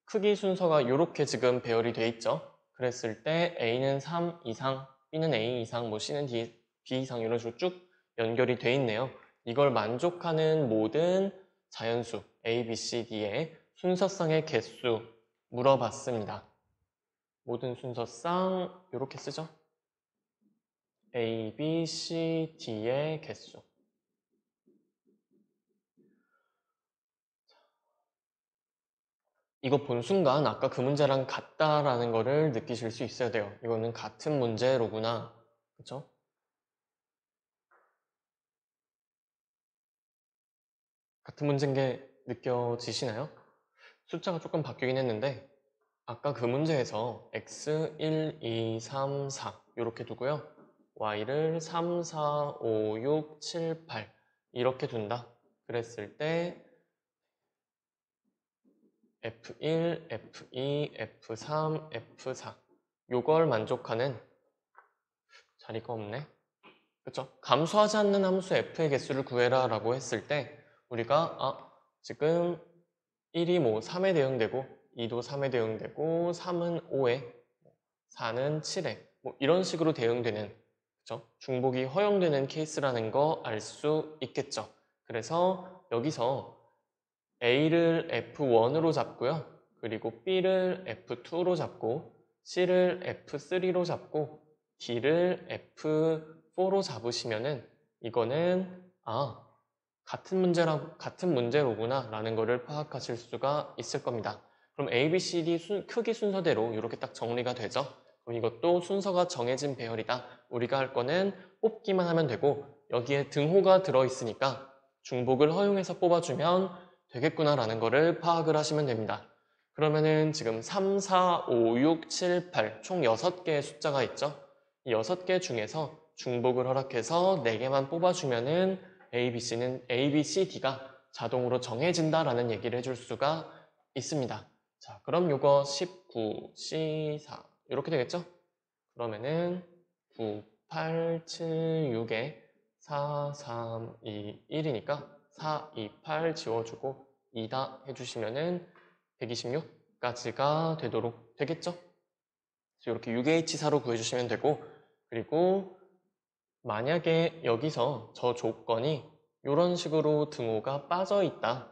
S1: 크기 순서가 이렇게 지금 배열이 돼 있죠. 그랬을 때 A는 3 이상, B는 A 이상, 뭐 C는 D, B 이상 이런 식으로 쭉 연결이 돼 있네요. 이걸 만족하는 모든 자연수 A, B, C, D의 순서상의 개수 물어봤습니다. 모든 순서상 이렇게 쓰죠. A, B, C, D의 개수. 이거 본 순간 아까 그 문제랑 같다라는 거를 느끼실 수 있어야 돼요. 이거는 같은 문제로구나. 그쵸? 같은 문제인 게 느껴지시나요? 숫자가 조금 바뀌긴 했는데 아까 그 문제에서 x 1, 2, 3, 4 이렇게 두고요. y를 3, 4, 5, 6, 7, 8 이렇게 둔다. 그랬을 때 F1, F2, F3, F4 요걸 만족하는 자리가 없네. 그쵸? 감소하지 않는 함수 f의 개수를 구해라 라고 했을 때 우리가 지금 1이 뭐 3에 대응되고 2도 3에 대응되고 3은 5에 4는 7에 뭐 이런 식으로 대응되는 그쵸? 중복이 허용되는 케이스라는 거 알 수 있겠죠. 그래서 여기서 A를 F1으로 잡고요. 그리고 B를 F2로 잡고 C를 F3로 잡고 D를 F4로 잡으시면은 이거는 같은 문제로구나 라는 거를 파악하실 수가 있을 겁니다. 그럼 A, B, C, D 크기 순서대로 이렇게 딱 정리가 되죠. 그럼 이것도 순서가 정해진 배열이다. 우리가 할 거는 뽑기만 하면 되고 여기에 등호가 들어있으니까 중복을 허용해서 뽑아주면 되겠구나라는 거를 파악을 하시면 됩니다. 그러면은 지금 3, 4, 5, 6, 7, 8 총 6개의 숫자가 있죠. 이 6개 중에서 중복을 허락해서 4개만 뽑아주면은 A, B, C, D가 자동으로 정해진다라는 얘기를 해줄 수가 있습니다. 자, 그럼 요거 19, C4 이렇게 되겠죠? 그러면은 9, 8, 7, 6에 4, 3, 2, 1이니까 4, 2, 8 지워주고 2다 해주시면은 126까지가 되도록 되겠죠? 그래서 이렇게 6H사로 구해주시면 되고, 그리고 만약에 여기서 저 조건이 이런 식으로 등호가 빠져있다,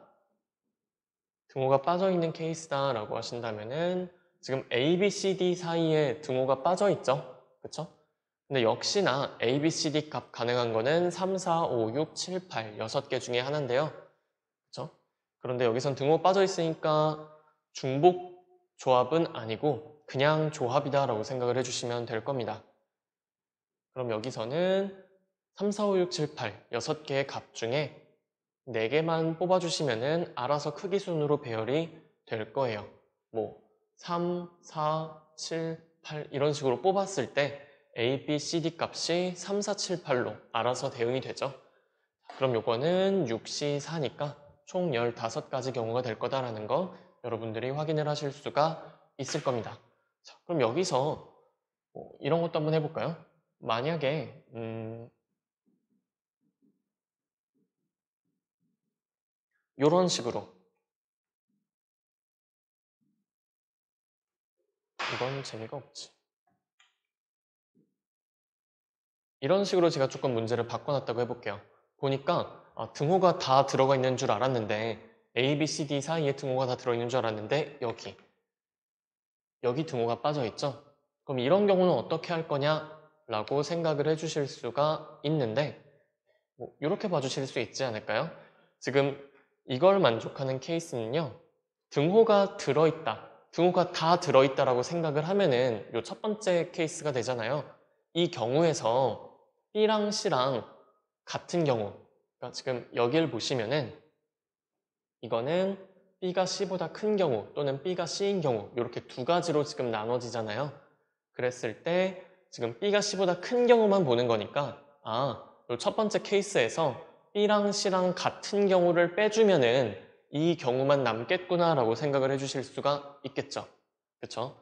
S1: 등호가 빠져있는 케이스다라고 하신다면은 지금 A, B, C, D 사이에 등호가 빠져있죠? 그쵸? 근데 역시나 A, B, C, D 값 가능한 거는 3, 4, 5, 6, 7, 8, 6개 중에 하나인데요. 그쵸? 그런데 여기선 등호 빠져있으니까 중복 조합은 아니고 그냥 조합이다라고 생각을 해주시면 될 겁니다. 그럼 여기서는 3, 4, 5, 6, 7, 8, 6개의 값 중에 4개만 뽑아주시면은 알아서 크기 순으로 배열이 될 거예요. 뭐 3, 4, 7, 8 이런 식으로 뽑았을 때 A, B, C, D 값이 3, 4, 7, 8로 알아서 대응이 되죠. 그럼 요거는 6C, 4니까 총 15가지 경우가 될 거다라는 거 여러분들이 확인을 하실 수가 있을 겁니다. 자, 그럼 여기서 이런 것도 한번 해볼까요? 만약에 이런 식으로, 이건 재미가 없지. 이런 식으로 제가 조금 문제를 바꿔놨다고 해볼게요. 보니까 등호가 다 들어가 있는 줄 알았는데 A, B, C, D 사이에 등호가 다 들어있는 줄 알았는데 여기 등호가 빠져있죠? 그럼 이런 경우는 어떻게 할 거냐라고 생각을 해주실 수가 있는데 이렇게 봐주실 수 있지 않을까요? 지금 이걸 만족하는 케이스는요, 등호가 들어있다, 등호가 다 들어있다라고 생각을 하면은 이 첫 번째 케이스가 되잖아요. 이 경우에서 B랑 C랑 같은 경우, 그러니까 지금 여기를 보시면은 이거는 B가 C보다 큰 경우 또는 B가 C인 경우 이렇게 두 가지로 지금 나눠지잖아요. 그랬을 때 지금 B가 C보다 큰 경우만 보는 거니까 이 첫 번째 케이스에서 B랑 C랑 같은 경우를 빼주면은 이 경우만 남겠구나 라고 생각을 해주실 수가 있겠죠. 그쵸?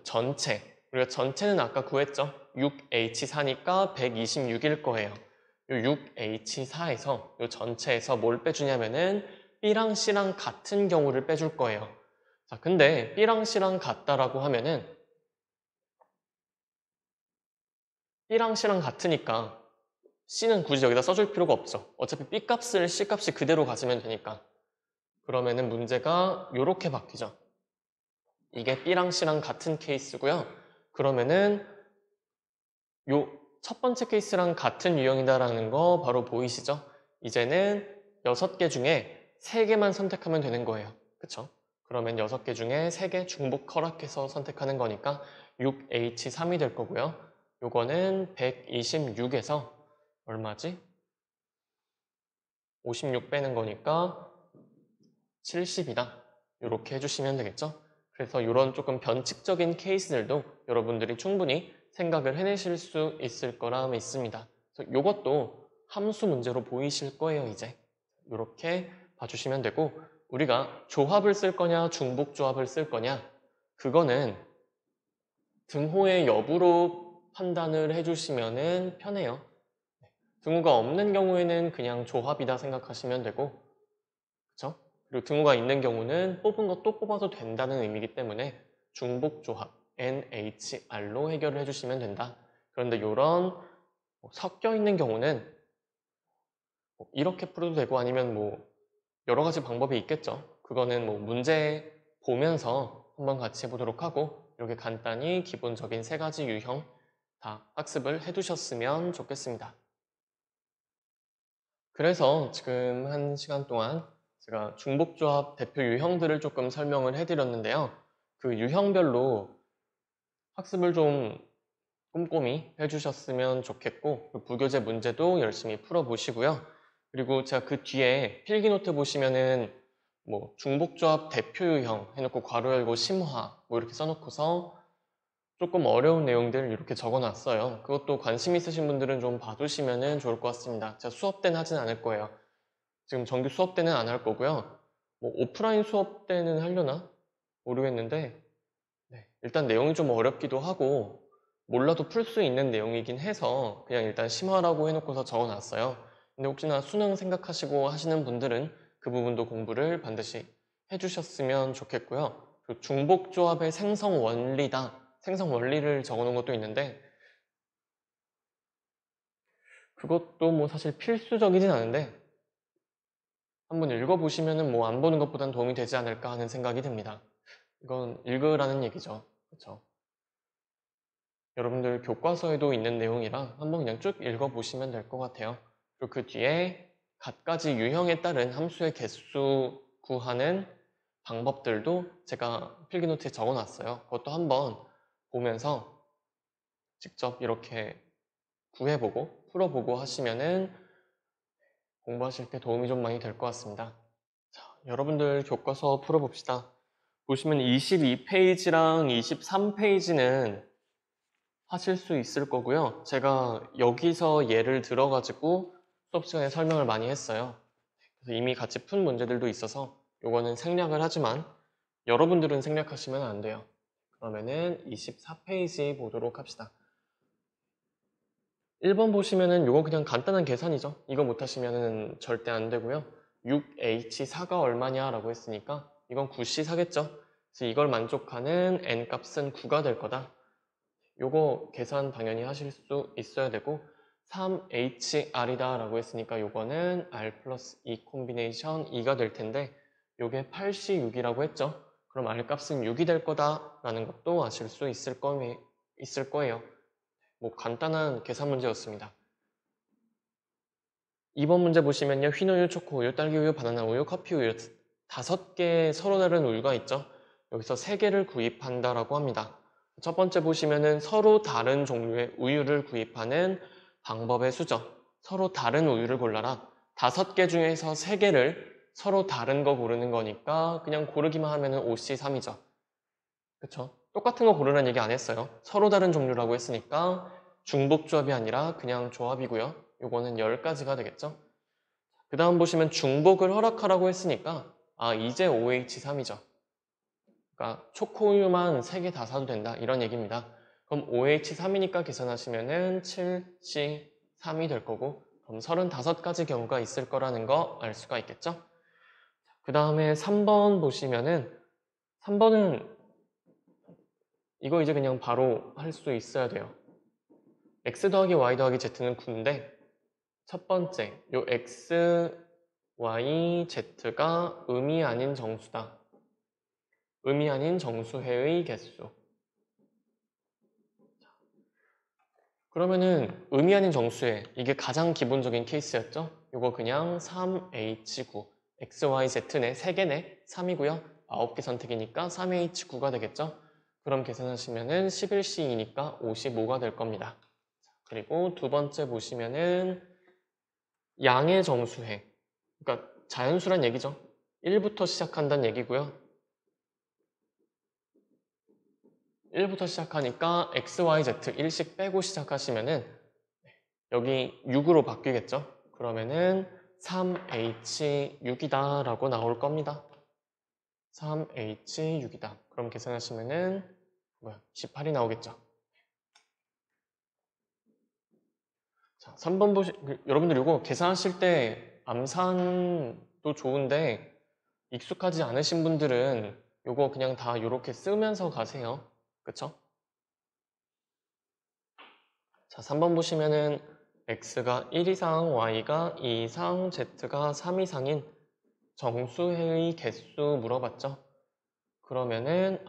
S1: 전체, 우리가 전체는 아까 구했죠. 6H4니까 126일 거예요. 이 6H4에서 이 전체에서 뭘 빼주냐면은 B랑 C랑 같은 경우를 빼줄 거예요. 자, 근데 B랑 C랑 같다라고 하면은 B랑 C랑 같으니까 C는 굳이 여기다 써줄 필요가 없죠. 어차피 B 값을 C 값이 그대로 가지면 되니까. 그러면은 문제가 이렇게 바뀌죠. 이게 B랑 C랑 같은 케이스고요. 그러면은 요 첫 번째 케이스랑 같은 유형이다라는 거 바로 보이시죠? 이제는 6개 중에 3개만 선택하면 되는 거예요. 그쵸? 그러면 6개 중에 3개 중복 허락해서 선택하는 거니까 6H3이 될 거고요. 요거는 126에서 얼마지? 56 빼는 거니까 70이다. 이렇게 해주시면 되겠죠? 그래서 이런 조금 변칙적인 케이스들도 여러분들이 충분히 생각을 해내실 수 있을 거라 믿습니다. 그래서 이것도 함수 문제로 보이실 거예요, 이제. 이렇게 봐주시면 되고, 우리가 조합을 쓸 거냐, 중복 조합을 쓸 거냐, 그거는 등호의 여부로 판단을 해주시면 편해요. 등호가 없는 경우에는 그냥 조합이다 생각하시면 되고, 그쵸? 그리고 등호가 있는 경우는 뽑은 거 또 뽑아도 된다는 의미이기 때문에 중복 조합, NHR로 해결을 해주시면 된다. 그런데 이런 섞여 있는 경우는 이렇게 풀어도 되고 아니면 여러 가지 방법이 있겠죠. 그거는 문제 보면서 한번 같이 해보도록 하고 이렇게 간단히 기본적인 3가지 유형 다 학습을 해두셨으면 좋겠습니다. 그래서 지금 1시간 동안 제가 중복조합 대표 유형들을 조금 설명을 해드렸는데요. 그 유형별로 학습을 좀 꼼꼼히 해주셨으면 좋겠고 부교재 문제도 열심히 풀어보시고요. 그리고 제가 그 뒤에 필기노트 보시면은 중복조합 대표 유형 해놓고 괄호 열고 심화 이렇게 써놓고서 조금 어려운 내용들 이렇게 적어놨어요. 그것도 관심 있으신 분들은 좀 봐두시면 좋을 것 같습니다. 제가 수업 때는 하진 않을 거예요. 지금 정규 수업 때는 안 할 거고요. 오프라인 수업 때는 하려나? 모르겠는데 일단 내용이 좀 어렵기도 하고 몰라도 풀 수 있는 내용이긴 해서 그냥 일단 심화라고 해놓고서 적어놨어요. 근데 혹시나 수능 생각하시고 하시는 분들은 그 부분도 공부를 반드시 해주셨으면 좋겠고요. 그 중복조합의 생성 원리다. 생성 원리를 적어놓은 것도 있는데 그것도 뭐 사실 필수적이진 않은데 한번 읽어보시면은 뭐 안 보는 것보단 도움이 되지 않을까 하는 생각이 듭니다. 이건 읽으라는 얘기죠. 그렇죠? 여러분들 교과서에도 있는 내용이라 한번 그냥 쭉 읽어보시면 될 것 같아요. 그리고 그 뒤에 갖가지 유형에 따른 함수의 개수 구하는 방법들도 제가 필기노트에 적어놨어요. 그것도 한번 보면서 직접 이렇게 구해보고 풀어보고 하시면은 공부하실 때 도움이 좀 많이 될 것 같습니다. 자, 여러분들 교과서 풀어봅시다. 보시면 22페이지랑 23페이지는 하실 수 있을 거고요. 제가 여기서 예를 들어가지고 수업 시간에 설명을 많이 했어요. 그래서 이미 같이 푼 문제들도 있어서 요거는 생략을 하지만 여러분들은 생략하시면 안 돼요. 그러면은 24페이지 보도록 합시다. 1번 보시면은 요거 그냥 간단한 계산이죠. 이거 못하시면은 절대 안 되고요. 6H4가 얼마냐 라고 했으니까 이건 9C4겠죠. 그래서 이걸 만족하는 N 값은 9가 될 거다. 요거 계산 당연히 하실 수 있어야 되고 3HR이다 라고 했으니까 요거는 R 플러스 2 콤비네이션 2가 될 텐데 요게 8C6이라고 했죠. 그럼 R 값은 6이 될 거다 라는 것도 아실 수 있을 거예요. 뭐 간단한 계산 문제였습니다. 2번 문제 보시면요. 흰우유, 초코우유, 딸기우유, 바나나우유, 커피우유 5개 서로 다른 우유가 있죠. 여기서 3개를 구입한다라고 합니다. 첫 번째 보시면은 서로 다른 종류의 우유를 구입하는 방법의 수죠. 서로 다른 우유를 골라라. 5개 중에서 3개를 서로 다른 거 고르는 거니까 그냥 고르기만 하면은 5C3이죠. 그쵸? 똑같은 거 고르라는 얘기 안 했어요. 서로 다른 종류라고 했으니까 중복조합이 아니라 그냥 조합이고요. 요거는 10가지가 되겠죠? 그 다음 보시면 중복을 허락하라고 했으니까 이제 OH3이죠. 그러니까 초코우유만 3개 다 사도 된다 이런 얘기입니다. 그럼 OH3이니까 계산하시면은 7C3이 될 거고 그럼 35가지 경우가 있을 거라는 거 알 수가 있겠죠? 그 다음에 3번 보시면은 3번은 이거 이제 그냥 바로 할 수 있어야 돼요. x 더하기 y 더하기 z는 9인데 첫 번째 요 x, y, z가 음이 아닌 정수다. 음이 아닌 정수회의 개수. 그러면은 음이 아닌 정수회 이게 가장 기본적인 케이스였죠? 이거 그냥 3H9 X, Y, Z네 3개네 3이고요 9개 선택이니까 3H9가 되겠죠? 그럼 계산하시면은 11C2니까 55가 될 겁니다. 그리고 두 번째 보시면은 양의 정수회 그러니까 자연수란 얘기죠. 1부터 시작한다는 얘기고요 1부터 시작하니까 X, Y, Z 1씩 빼고 시작하시면은 여기 6으로 바뀌겠죠? 그러면은 3H6이다 라고 나올 겁니다. 3H6이다. 그럼 계산하시면은 18이 나오겠죠? 자, 3번 여러분들 이거 계산하실 때 암산도 좋은데 익숙하지 않으신 분들은 이거 그냥 다 이렇게 쓰면서 가세요. 그쵸? 자, 3번 보시면은 x가 1 이상, y가 2 이상, z가 3 이상인 정수회의 개수 물어봤죠? 그러면은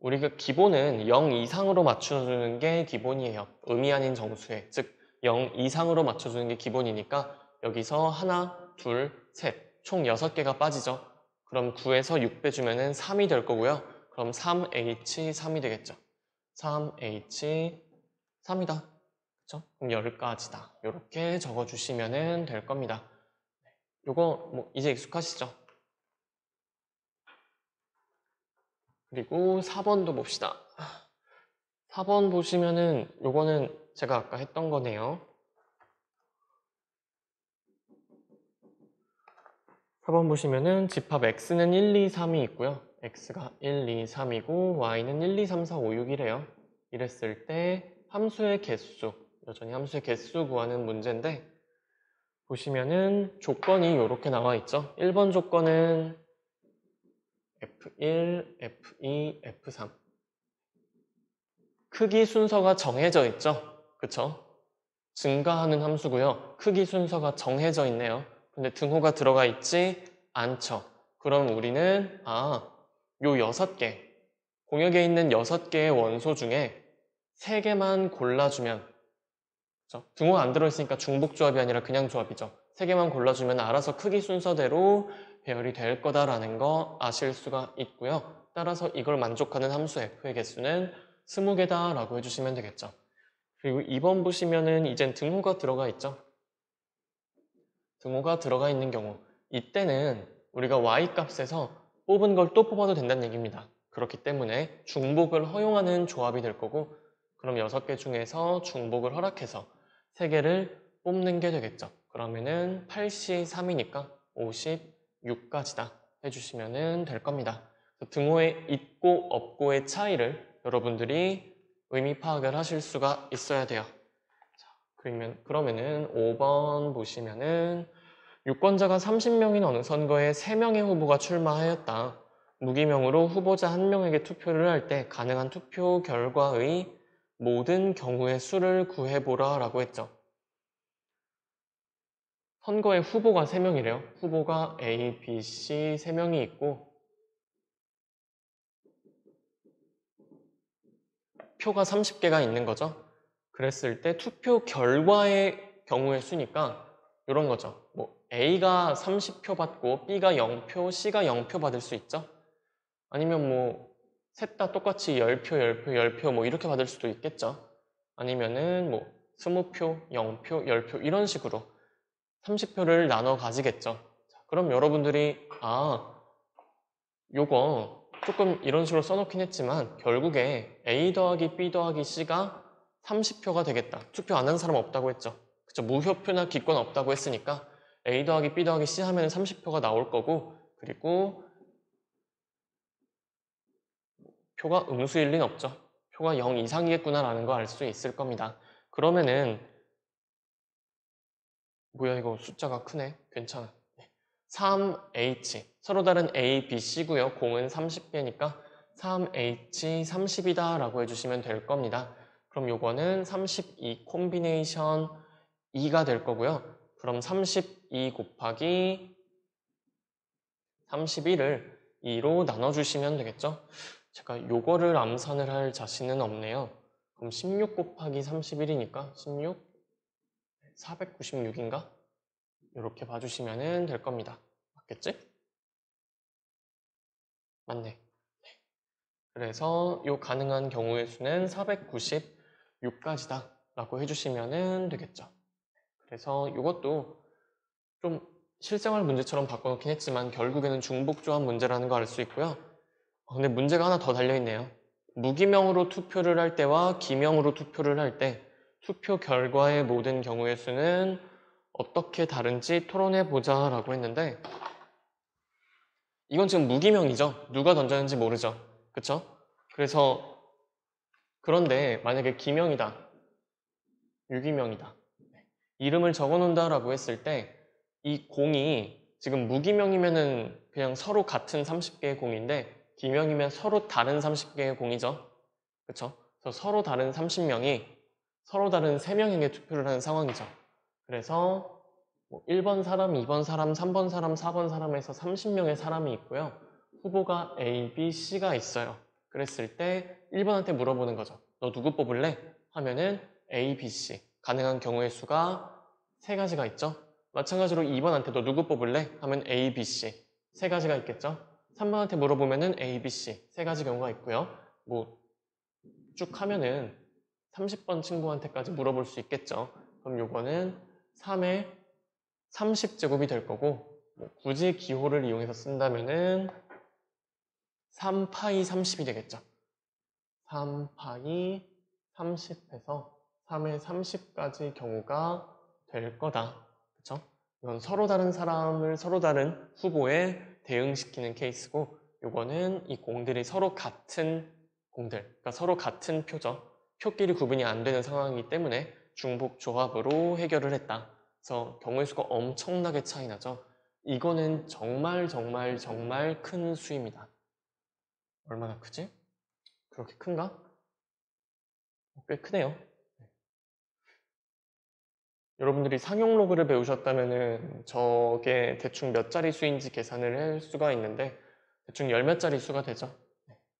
S1: 우리가 기본은 0 이상으로 맞춰주는 게 기본이에요. 음이 아닌 정수회, 즉 0 이상으로 맞춰주는 게 기본이니까 여기서 하나, 둘, 셋, 총 6개가 빠지죠. 그럼 9에서 6 빼주면은 3이 될 거고요. 그럼 3H3이 되겠죠. 3H3이다. 그쵸? 그럼 10가지다. 이렇게 적어주시면 될 겁니다. 요거 뭐 이제 익숙하시죠? 그리고 4번도 봅시다. 4번 보시면은 요거는 제가 아까 했던 거네요. 4번 보시면은 집합 x는 1, 2, 3이 있고요. x가 1, 2, 3이고 y는 1, 2, 3, 4, 5, 6이래요. 이랬을 때 함수의 개수, 여전히 함수의 개수 구하는 문제인데 보시면은 조건이 이렇게 나와 있죠. 1번 조건은 F1, F2, F3. 크기 순서가 정해져 있죠. 그쵸? 증가하는 함수고요. 크기 순서가 정해져 있네요. 근데 등호가 들어가 있지 않죠. 그럼 우리는 요 6개, 공역에 있는 6개의 원소 중에 3개만 골라주면, 그쵸? 등호가 안 들어있으니까 중복조합이 아니라 그냥 조합이죠. 3개만 골라주면 알아서 크기 순서대로 배열이 될 거다라는 거 아실 수가 있고요. 따라서 이걸 만족하는 함수 f의 개수는 20개다 라고 해주시면 되겠죠. 그리고 2번 보시면은 이젠 등호가 들어가 있죠. 등호가 들어가 있는 경우 이때는 우리가 y 값에서 뽑은 걸 또 뽑아도 된다는 얘기입니다. 그렇기 때문에 중복을 허용하는 조합이 될 거고, 그럼 6개 중에서 중복을 허락해서 3개를 뽑는 게 되겠죠. 그러면은 8시 3이니까 56까지다 해주시면 될 겁니다. 등호에 있고 없고의 차이를 여러분들이 의미 파악을 하실 수가 있어야 돼요. 자, 그러면은 5번 보시면은 유권자가 30명인 어느 선거에 3명의 후보가 출마하였다. 무기명으로 후보자 1명에게 투표를 할 때 가능한 투표 결과의 모든 경우의 수를 구해보라 라고 했죠. 선거에 후보가 3명이래요. 후보가 A, B, C 3명이 있고 표가 30개가 있는 거죠. 그랬을 때 투표 결과의 경우의 수니까 이런 거죠. 뭐 A가 30표 받고 B가 0표, C가 0표 받을 수 있죠. 아니면 뭐 셋 다 똑같이 10표, 10표, 10표 뭐 이렇게 받을 수도 있겠죠. 아니면은 뭐 20표, 0표, 10표 이런 식으로 30표를 나눠 가지겠죠. 자, 그럼 여러분들이 요거 조금 이런 식으로 써놓긴 했지만 결국에 A 더하기 B 더하기 C가 30표가 되겠다. 투표 안 한 사람 없다고 했죠. 그쵸? 무효표나 기권 없다고 했으니까 A 더하기 B 더하기 C 하면 30표가 나올 거고, 그리고 표가 음수일 리는 없죠. 표가 0 이상이겠구나라는 거 알 수 있을 겁니다. 그러면은 뭐야 이거 숫자가 크네. 괜찮아. 3H 서로 다른 A, B, C고요. 공은 30개니까 3H 30이다 라고 해주시면 될 겁니다. 그럼 요거는 32 콤비네이션 2가 될 거고요. 그럼 32 곱하기 31을 2로 나눠주시면 되겠죠. 제가 요거를 암산을 할 자신은 없네요. 그럼 16 곱하기 31이니까 16, 496인가? 이렇게 봐주시면 될 겁니다. 맞겠지? 맞네. 그래서 요 가능한 경우의 수는 496까지다 라고 해주시면 되겠죠. 그래서 이것도 좀 실생활 문제처럼 바꿔놓긴 했지만 결국에는 중복조합 문제라는 거 알 수 있고요. 근데 문제가 하나 더 달려있네요. 무기명으로 투표를 할 때와 기명으로 투표를 할 때 투표 결과의 모든 경우의 수는 어떻게 다른지 토론해보자 라고 했는데, 이건 지금 무기명이죠. 누가 던졌는지 모르죠. 그쵸? 그래서 그런데 만약에 기명이다, 유기명이다, 이름을 적어놓는다라고 했을 때 이 공이 지금 무기명이면은 그냥 서로 같은 30개의 공인데 기명이면 서로 다른 30개의 공이죠. 그쵸? 그래서 서로 다른 30명이 서로 다른 3명에게 투표를 하는 상황이죠. 그래서 뭐 1번 사람, 2번 사람, 3번 사람, 4번 사람에서 30명의 사람이 있고요. 후보가 A, B, C가 있어요. 그랬을 때 1번한테 물어보는 거죠. 너 누구 뽑을래? 하면은 A, B, C. 가능한 경우의 수가 3가지가 있죠. 마찬가지로 2번한테 너 누구 뽑을래? 하면 A, B, C. 3가지가 있겠죠. 3번한테 물어보면은 A, B, C. 3가지 경우가 있고요. 뭐 쭉 하면은 30번 친구한테까지 물어볼 수 있겠죠. 그럼 요거는 3의 30제곱이 될 거고, 뭐 굳이 기호를 이용해서 쓴다면은 3파이 30이 되겠죠. 3파이 30해서 3의 30까지 경우가 될 거다. 그쵸? 이건 서로 다른 사람을 서로 다른 후보에 대응시키는 케이스고, 요거는 이 공들이 서로 같은 공들, 그러니까 서로 같은 표죠. 표끼리 구분이 안 되는 상황이기 때문에 중복 조합으로 해결을 했다. 그래서 경우의 수가 엄청나게 차이 나죠. 이거는 정말 정말 정말 큰 수입니다. 얼마나 크지? 그렇게 큰가? 꽤 크네요. 여러분들이 상용 로그를 배우셨다면은 저게 대충 몇 자리 수인지 계산을 할 수가 있는데 대충 열 몇 자리 수가 되죠.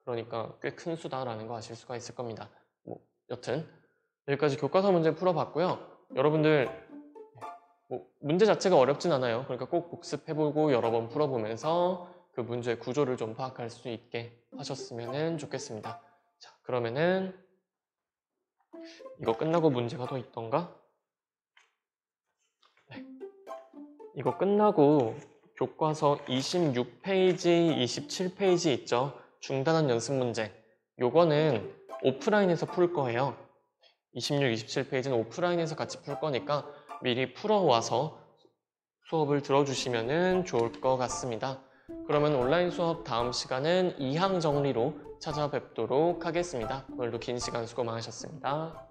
S1: 그러니까 꽤 큰 수다라는 거 아실 수가 있을 겁니다. 뭐 여튼 여기까지 교과서 문제 풀어봤고요. 여러분들 뭐 문제 자체가 어렵진 않아요. 그러니까 꼭 복습해보고 여러 번 풀어보면서 그 문제의 구조를 좀 파악할 수 있게 하셨으면 좋겠습니다. 자, 그러면은 이거 끝나고 문제가 더 있던가? 네. 이거 끝나고 교과서 26페이지, 27페이지 있죠? 중단한 연습 문제. 요거는 오프라인에서 풀 거예요. 26, 27페이지는 오프라인에서 같이 풀 거니까 미리 풀어와서 수업을 들어주시면 좋을 것 같습니다. 그러면 온라인 수업 다음 시간은 2항 정리로 찾아뵙도록 하겠습니다. 오늘도 긴 시간 수고 많으셨습니다.